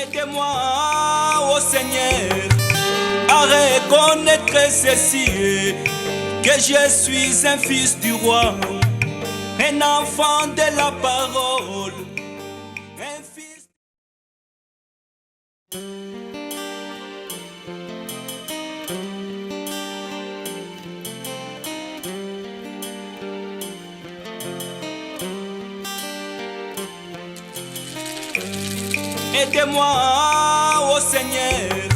Aide-moi, ô Seigneur, à reconnaître ceci, que je suis un fils du roi, un enfant de la parole, un fils. Aide-moi, ô Seigneur,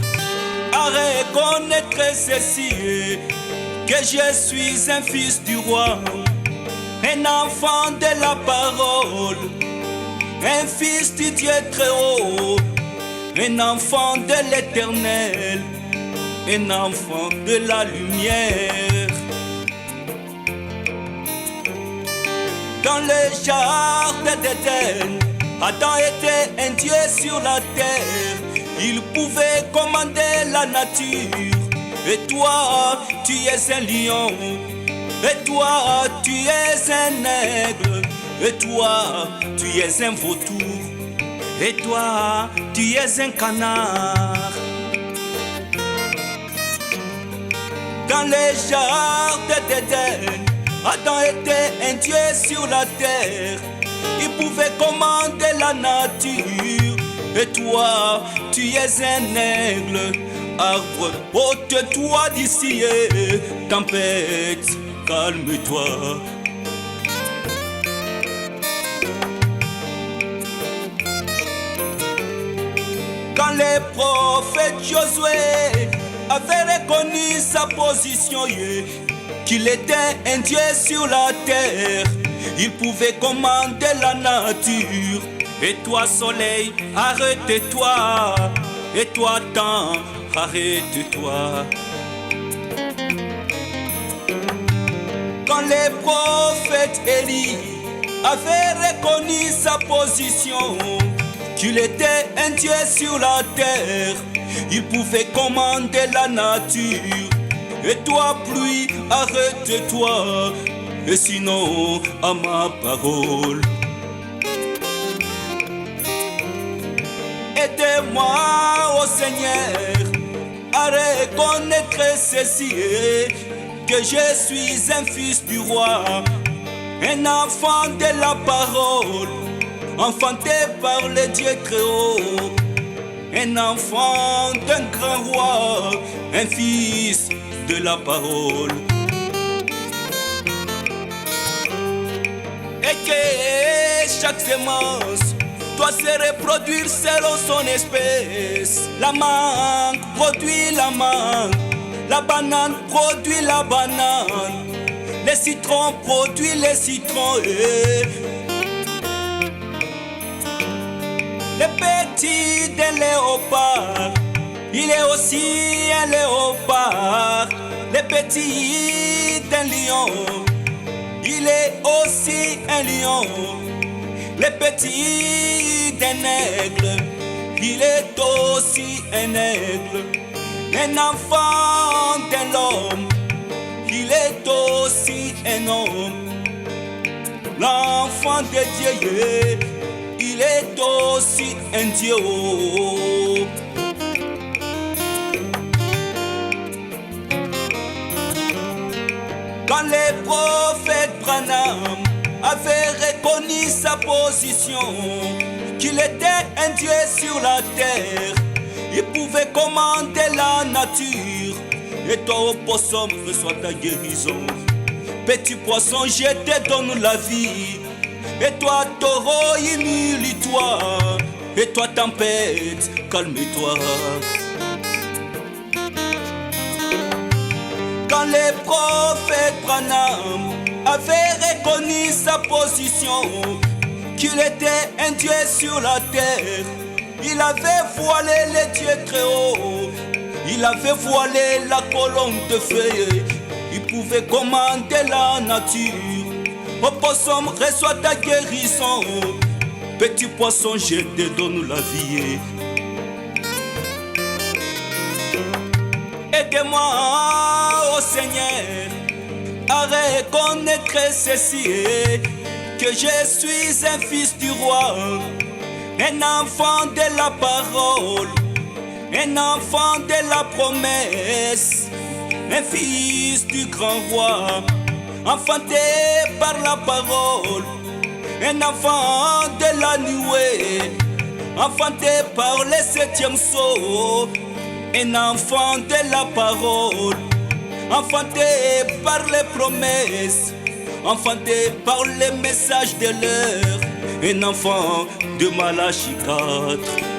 à reconnaître ceci, que je suis un fils du roi, un enfant de la parole, un fils du Dieu très haut, un enfant de l'Éternel, un enfant de la lumière. Dans le jardin d'Éden, Adam était un Dieu sur la terre. Il pouvait commander la nature. Et toi, tu es un lion. Et toi, tu es un aigle. Et toi, tu es un vautour. Et toi, tu es un canard. Dans les jardins d'Éden, Adam était un Dieu sur la terre. Il pouvait commander la nature. Et toi, tu es un aigle. Arbre, ôte-toi d'ici. Tempête, calme-toi. Quand les prophètes Josué avaient reconnu sa position, qu'il était un Dieu sur la terre, il pouvait commander la nature. Et toi soleil, arrête-toi. Et toi temps, arrête-toi. Quand les prophètes Élie avaient reconnu sa position, qu'il était un Dieu sur la terre, il pouvait commander la nature. Et toi pluie, arrête-toi. Et sinon à ma parole. Aide-moi, ô Seigneur, à reconnaître ceci, que je suis un fils du roi, un enfant de la parole, enfanté par le Dieu très haut, un enfant d'un grand roi, un fils de la parole. Et que chaque semence doit se reproduire selon son espèce. La mangue produit la mangue, la banane produit la banane, le citron produit le citron. Le petit d'un léopard, il est aussi un léopard. Le petit d'un lion, il est aussi un lion. Le petit d'un aigle, il est aussi un aigle. Un enfant de l'homme, il est aussi un homme. L'enfant de Dieu, il est aussi un Dieu. Quand les prophètes Branham avaient reconnu sa position, qu'il était un Dieu sur la terre, il pouvait commander la nature. Et toi, opossum, reçois ta guérison. Petit poisson, je te donne la vie. Et toi, taureau, humilie-toi. Et toi, tempête, calme-toi. Quand les prophètes Branham avaient reconnu sa position, qu'il était un Dieu sur la terre, il avait voilé les dieux très haut, il avait voilé la colonne de feu, il pouvait commander la nature. Opossum, reçois ta guérison. Petit poisson, je te donne la vie. Aide-moi, ô Seigneur, à reconnaître ceci, que je suis un fils du roi, un enfant de la parole, un enfant de la promesse, un fils du grand roi, enfanté par la parole, un enfant de la nuée, enfanté par le septième sceau, un enfant de la parole, enfanté par les promesses, enfanté par les messages de l'heure, un enfant de Malachie 4.